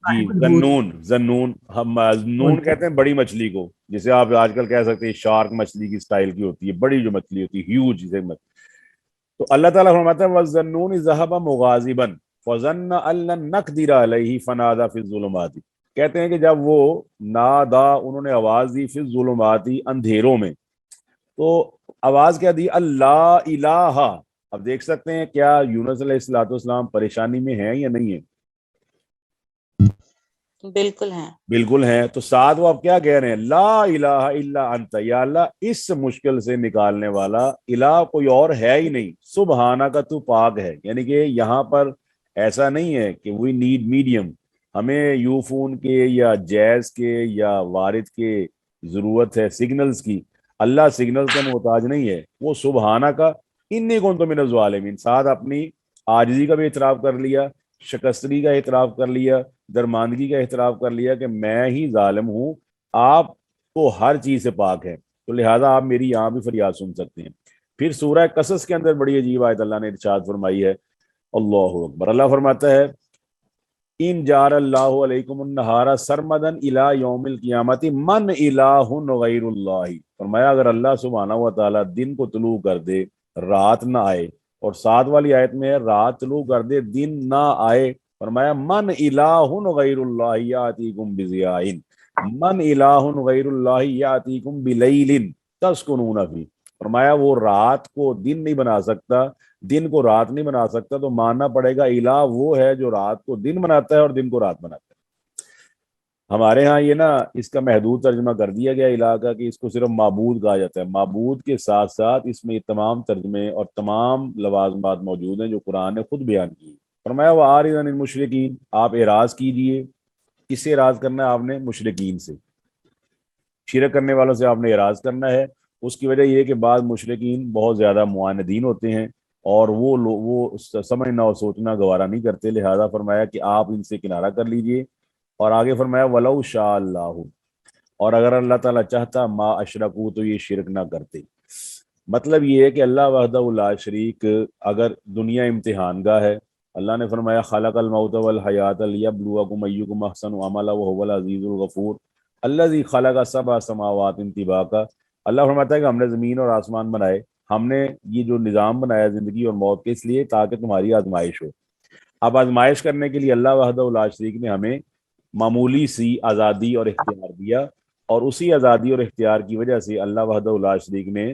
جی ذنون، ذنون، ہم ذنون کہتے ہیں بڑی مچھلی کو، جسے آپ آج کل کہہ سکتے ہیں شارک مچھلی کی سٹائل کی ہوتی ہے، بڑی جو مچھلی ہوتی ہے ہیوج. تو اللہ تعالیٰ فرماتا ہے وَالذَّنُّونِ ذَهَبَ مُغَاضِبًا فَظَنَّ أَن لَّن نَّقْدِرَ عَلَيْهِ فَنَادَىٰ فِي الظُّلُمَاتِ. کہتے ہیں کہ جب وہ نادا، انہوں نے آواز دی، فی الظلمات، اندھیروں میں. تو آواز کیا دی؟ اللہ الہ. اب دیکھ سکتے ہیں کیا یونس علیہ السلام پریشانی میں ہیں یا نہیں ہیں؟ بالکل ہیں، بالکل ہیں. تو ساتھ وہ اب کیا کہہ رہے ہیں؟ لا الہ الا انت، یا اللہ اس مشکل سے نکالنے والا الہ کوئی اور ہے ہی نہیں، سبحانہ کا تو پاک ہے. یعنی کہ یہاں پر ایسا نہیں ہے کہ وی نیڈ میڈیم، ہمیں یو فون کے یا جیز کے یا وارد کے ضرورت ہے، سگنلز کی. اللہ سگنل کا محتاج نہیں ہے، وہ سبحانہ کا انی کنت من الظالمین. ساتھ اپنی عاجزی کا بھی اعتراف کر لیا، شکستگی کا اعتراف کر لیا، درماندگی کا اعتراف کر لیا کہ میں ہی ظالم ہوں، آپ کو ہر چیز سے پاک ہے، تو لہٰذا آپ میری یہاں بھی فریاد سن سکتے ہیں. پھر سورہ قصص کے اندر بڑی عجیب آیت اللہ نے ارشاد فرمائی ہے. اللہ اکبر. اللہ فرماتا ہے ان جار اللہ علیکم النہار سرمدا الی یوم القیامت من الہ غیر اللہ. فرمایا اگر اللہ سبحانہ و تعالیٰ دن کو طلوع کر دے، رات نہ آئے، اور ساتھ والی آیت میں رات طلوع کر دے دن نہ آئے، فرمایا من الہ غیر اللہ یاتیکم بضیاء، من الہ غیر اللہ یاتیکم بلیل تسکنون فیہ. فرمایا وہ رات کو دن نہیں بنا سکتا، دن کو رات نہیں بنا سکتا، تو ماننا پڑے گا الہ وہ ہے جو رات کو دن بناتا ہے اور دن کو رات بناتا ہے. ہمارے ہاں یہ نا اس کا محدود ترجمہ کر دیا گیا الہ کا کہ اس کو صرف معبود کہا جاتا ہے. معبود کے ساتھ ساتھ اس میں تمام ترجمے اور تمام لوازمات موجود ہیں جو قرآن نے خود بیان کی. فرمایا وَأَعْرِضْ عَنِ الْمُشْرِكِينَ، آپ اعراض کیجئے. کس سے اعراض کرنا ہے آپ نے؟ مشرکین سے، شرک کرنے والوں سے آپ نے اعراض کرنا ہے. اس کی وجہ یہ ہے کہ بعض مشرکین بہت زیادہ معاندین ہوتے ہیں اور وہ سمجھنا اور سوچنا گوارا نہیں کرتے، لہذا فرمایا کہ آپ ان سے کنارہ کر لیجئے. اور آگے فرمایا وَلَوْ شَاءَ اللَّهُ، اور اگر اللہ تعالیٰ چاہتا ما اشرکو تو یہ شرک نہ کرتے. مطلب یہ ہے کہ اللہ وحدہ لا شریک، اگر دنیا امتحان گاہ ہے، اللہ نے فرمایا خلق الموت والحیات لیبلوکم ایکم احسن عملا وہو العزیز الغفور الذی خلق سبع سماوات طباقا. اللہ فرماتا ہے کہ ہم نے زمین اور آسمان بنائے، ہم نے یہ جو نظام بنایا زندگی اور موت کے، اس لیے تاکہ تمہاری آزمائش ہو. اب آزمائش کرنے کے لیے اللہ وحدہ لا شریک نے ہمیں معمولی سی آزادی اور اختیار دیا، اور اسی آزادی اور اختیار کی وجہ سے اللہ وحدہ لا شریک نے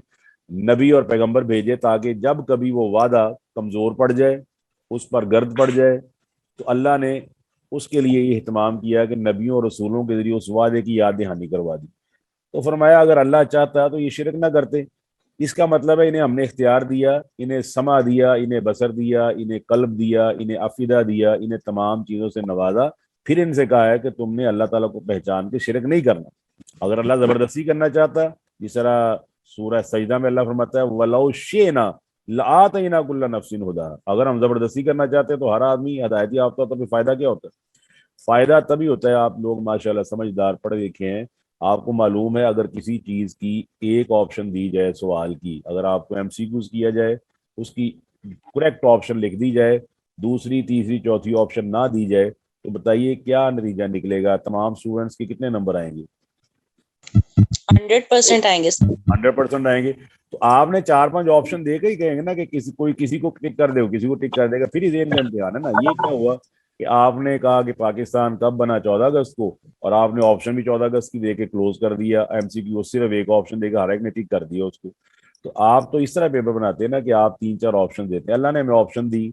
نبی اور پیغمبر بھیجے تاکہ جب کبھی وہ وعدہ کمزور پڑ جائے، اس پر گرد پڑ جائے، تو اللہ نے اس کے لیے یہ اہتمام کیا کہ نبیوں اور رسولوں کے ذریعے اس وعدے کی یاد دہانی کروا دی. تو فرمایا اگر اللہ چاہتا ہے تو یہ شرک نہ کرتے. اس کا مطلب ہے انہیں ہم نے اختیار دیا، انہیں سمع دیا، انہیں بصر دیا، انہیں قلب دیا، انہیں افئدہ دیا، انہیں تمام چیزوں سے نوازا، پھر ان سے کہا ہے کہ تم نے اللہ تعالیٰ کو پہچان کے شرک نہیں کرنا. اگر اللہ زبردستی کرنا چاہتا، جس طرح سورہ سجدہ میں اللہ فرماتا ہے وَلَوْ شِئْنَا لَآتَيْنَا كُلَّ نَفْسٍ هُدَاهَا، اگر ہم زبردستی کرنا چاہتے تو ہر آدمی ہدایت یافتہ ہوتا. تو فائدہ کیا ہوتا ہے؟ فائدہ تبھی ہوتا ہے، آپ لوگ ماشاءاللہ سمجھدار پڑھے لکھے ہیں، آپ کو معلوم ہے اگر کسی چیز کی ایک آپشن دی جائے سوال کی، اگر آپ کو ایم سی کیوز کیا جائے، اس کی کریکٹ آپشن لکھ دی جائے، دوسری تیسری چوتھی آپشن نہ دی جائے، تو بتائیے کیا نتیجہ نکلے گا؟ تمام اسٹوڈنٹس کے کتنے نمبر آئیں گے؟ 100% آئیں گے. 100% آئیں گے. تو آپ نے 4-5 آپشن دے کے ہی کہیں گے نا کہ کسی کو ٹک کر دے گا، کسی کو ٹک کر دے گا، پھر ہی ذہن کا امتحان ہے نا. یہ کیا ہوا کہ آپ نے کہا کہ پاکستان کب بنا؟ 14 اگست کو، اور آپ نے آپشن بھی 14 اگست کی دے کے کلوز کر دیا. ایم سی کیو صرف ایک آپشن دے کے ہر ایک نے ٹک کر دیا اس کو. تو آپ تو اس طرح پیپر بناتے ہیں نا کہ آپ 3-4 آپشن دیتے ہیں. اللہ نے ہمیں آپشن دی،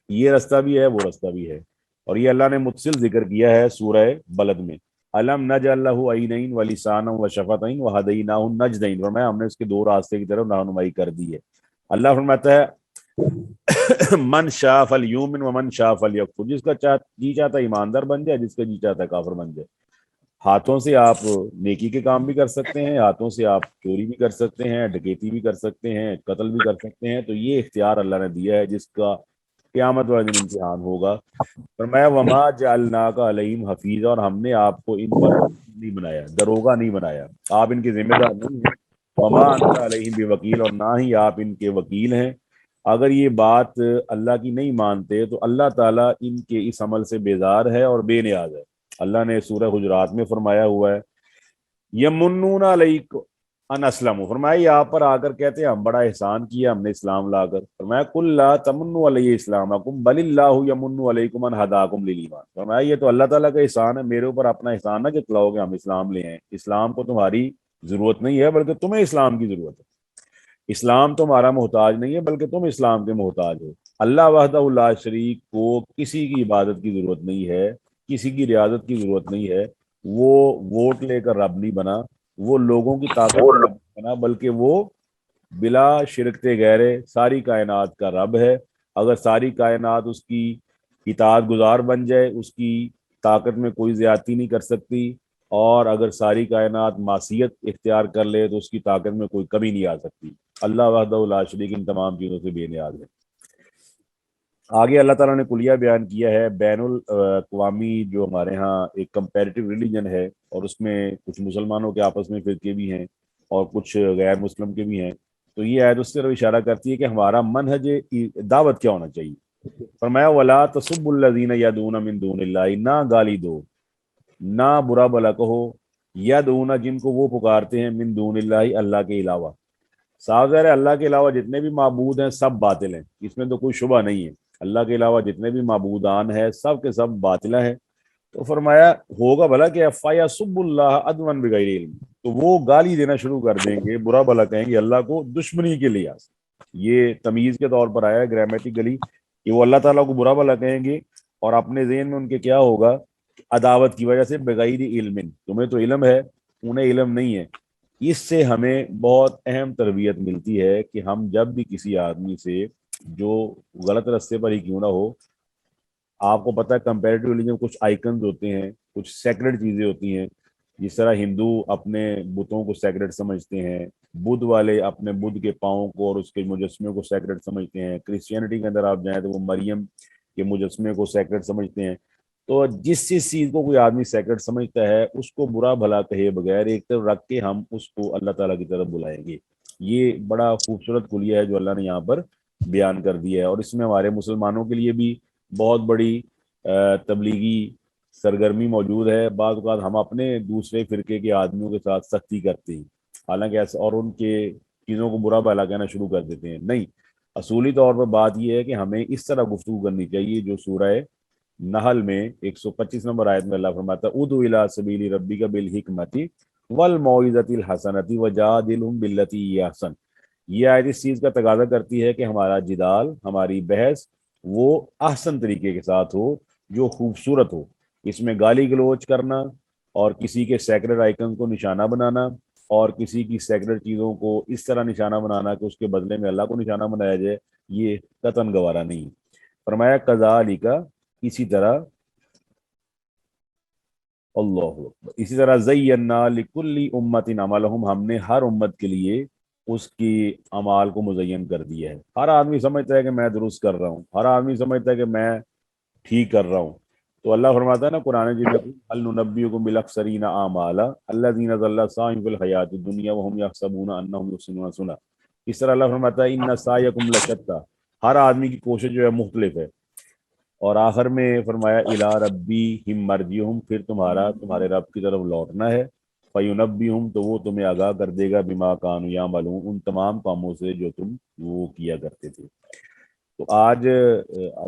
یہ رستہ بھی ہے وہ رستہ بھی ہے، اور یہ اللہ نے متصل ذکر کیا ہے سورہ بلد میں. علم نجعل له عینین ولسانا وشفتین وہدیناہ النجدین. فرمایا ہم نے اس کے 2 راستے کی طرف رہنمائی کر دی ہے. اللہ فرماتا ہے من شاء فلیؤمن ومن شاء فلیکفر، جس کا جی چاہتا ہے ایماندار بن جائے، جس کا جی چاہتا ہے کافر بن جائے. ہاتھوں سے آپ نیکی کے کام بھی کر سکتے ہیں، ہاتھوں سے آپ چوری بھی کر سکتے ہیں، ڈکیتی بھی کر سکتے ہیں، قتل بھی کر سکتے ہیں. تو یہ اختیار اللہ نے دیا ہے جس کا قیامت والے دن امتحان ہوگا. فرمایا وما جعلناک علیہم حفیظا، اور ہم نے آپ کو ان پر نہیں بنایا، دروغہ نہیں بنایا، آپ ان کے ذمہ دار نہیں ہیں. وما انت علیہم بوکیل، اور نہ ہی آپ ان کے وکیل ہیں. اگر یہ بات اللہ کی نہیں مانتے تو اللہ تعالیٰ ان کے اس عمل سے بیزار ہے اور بے نیاز ہے. اللہ نے سورہ حجرات میں فرمایا ہوا ہے یمنون علیک ان اسلم، فرمایا یہ آپ پر آ کر کہتے ہیں ہم بڑا احسان کیا ہم نے اسلام لا کر. فرمایا کل لا تمنوا علی اسلامکم بل اللہ یمن علیکم ان ہداکم للایمان، فرمایا یہ تو اللہ تعالیٰ کا احسان ہے، میرے اوپر اپنا احسان نہ جتلاؤ کہ ہم اسلام لے آئیں. اسلام کو تمہاری ضرورت نہیں ہے بلکہ تمہیں اسلام کی ضرورت ہے. اسلام تمہارا محتاج نہیں ہے بلکہ تم اسلام کے محتاج ہو. اللہ وحدہ لا شریک کو کسی کی عبادت کی ضرورت نہیں ہے، کسی کی ریاضت کی ضرورت نہیں ہے. وہ ووٹ لے کر رب نہیں بنا، وہ لوگوں کی طاقت سے رب نہیں بنا، بلکہ وہ بلا شرکتے غیرے ساری کائنات کا رب ہے. اگر ساری کائنات اس کی اطاعت گزار بن جائے اس کی طاقت میں کوئی زیادتی نہیں کر سکتی، اور اگر ساری کائنات معصیت اختیار کر لے تو اس کی طاقت میں کوئی کمی نہیں آ سکتی. اللہ وحدہ لا شریک ان تمام چیزوں سے بے نیاز ہے. آگے اللہ تعالیٰ نے کلیہ بیان کیا ہے بین الاقوامی جو ہمارے ہاں ایک کمپیریٹیو ریلیجن ہے، اور اس میں کچھ مسلمانوں کے آپس میں فرقے بھی ہیں اور کچھ غیر مسلم کے بھی ہیں. تو یہ آیت اس طرف اشارہ کرتی ہے کہ ہمارا منہج دعوت کیا ہونا چاہیے. فرمایا ولا تسبوا الذین یدعون من دون اللہ، نہ گالی دو نہ برا بلا کہو، یدعون جن کو وہ پکارتے ہیں من دون اللہ اللہ کے علاوہ. صاف ظاہر ہے اللہ کے علاوہ جتنے بھی معبود ہیں سب باطل ہیں، اس میں تو کوئی شبہ نہیں ہے. اللہ کے علاوہ جتنے بھی معبودان ہیں سب کے سب باطلہ ہیں. تو فرمایا ہوگا بھلا کہ فیسب اللہ عدوا بغیر علم، تو وہ گالی دینا شروع کر دیں گے، برا بھلا کہیں گے اللہ کو دشمنی کے لحاظ. یہ تمیز کے طور پر آیا ہے گرامیٹیکلی کہ وہ اللہ تعالیٰ کو برا بھلا کہیں گے اور اپنے ذہن میں ان کے کیا ہوگا عداوت کی وجہ سے بغیر علم. تمہیں تو علم ہے انہیں علم نہیں ہے. اس سے ہمیں بہت اہم تربیت ملتی ہے کہ ہم جب بھی کسی آدمی سے جو غلط راستے پر ہی کیوں نہ ہو، آپ کو پتہ ہے کمپیریٹیو ریلیجن کچھ آئیکنز ہوتے ہیں، کچھ سیکرڈ چیزیں ہوتی ہیں. جس طرح ہندو اپنے بتوں کو سیکرڈ سمجھتے ہیں، بدھ والے اپنے بدھ کے پاؤں کو اور اس کے مجسمے کو سیکرڈ سمجھتے ہیں، کرسچینٹی کے اندر آپ جائیں تو وہ مریم کے مجسمے کو سیکرڈ سمجھتے ہیں. تو جس چیز کو کوئی آدمی سیکرڈ سمجھتا ہے اس کو برا بھلا کہے بغیر ایک طرف رکھ کے ہم اس کو اللہ تعالیٰ کی طرف بلائیں گے. یہ بڑا خوبصورت کلیہ ہے جو اللہ نے یہاں پر بیان کر دیا ہے، اور اس میں ہمارے مسلمانوں کے لیے بھی بہت بڑی تبلیغی سرگرمی موجود ہے. بعض اوقات ہم اپنے دوسرے فرقے کے آدمیوں کے ساتھ سختی کرتے ہیں حالانکہ ایسا، اور ان کے چیزوں کو برا بھلا کہنا شروع کر دیتے ہیں. نہیں، اصولی طور پر بات یہ ہے کہ ہمیں اس طرح گفتگو کرنی چاہیے جو سورہ نحل میں 125 نمبر آیت میں اللہ فرماتا ہے ادعو الی سبیل ربک بالحکمت والموعظۃ الحسنۃ وجادلہم باللتی ہی احسن. یہ آیت اس چیز کا تقاضا کرتی ہے کہ ہمارا جدال، ہماری بحث وہ احسن طریقے کے ساتھ ہو، جو خوبصورت ہو. اس میں گالی گلوچ کرنا اور کسی کے سیکرڈ آئیکن کو نشانہ بنانا اور کسی کی سیکرڈ چیزوں کو اس طرح نشانہ بنانا کہ اس کے بدلے میں اللہ کو نشانہ بنایا جائے، یہ قطعاً گوارا نہیں. فرمایا کذالک، اسی طرح اللہ اکبر، اسی طرح زینا لکل امت عملہم، ہم نے ہر امت کے لیے اس کی اعمال کو مزین کر دیا ہے. ہر آدمی سمجھتا ہے کہ میں درست کر رہا ہوں، ہر آدمی سمجھتا ہے کہ میں ٹھیک کر رہا ہوں. تو اللہ فرماتا ہے نا قرآن جی میں هل ننبئکم بالاخسرین اعمالا الذین ضل سعیہم فی الحیاۃ الدنیا وهم یحسبون انہم یحسنون صنعا. اس طرح اللہ فرماتا ہے ان سعیکم لشتی، ہر آدمی کی کوشش جو ہے مختلف ہے. اور آخر میں فرمایا الی ربہم مرجعہم، پھر تمہارے رب کی طرف لوٹنا ہے. فینبئہم، تو وہ تمہیں آگاہ کر دے گا بما کانوا یعملون، ان تمام کاموں سے جو تم وہ کیا کرتے تھے. تو آج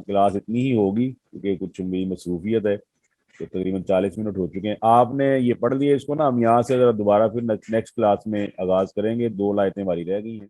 کلاس اتنی ہی ہوگی کیونکہ کچھ میری مصروفیت ہے. تو تقریباً 40 منٹ ہو چکے ہیں. آپ نے یہ پڑھ لیا اس کو نا، ہم یہاں سے دوبارہ پھر نیکسٹ کلاس میں آغاز کریں گے. 2 آیتیں ہماری رہ گئی ہیں.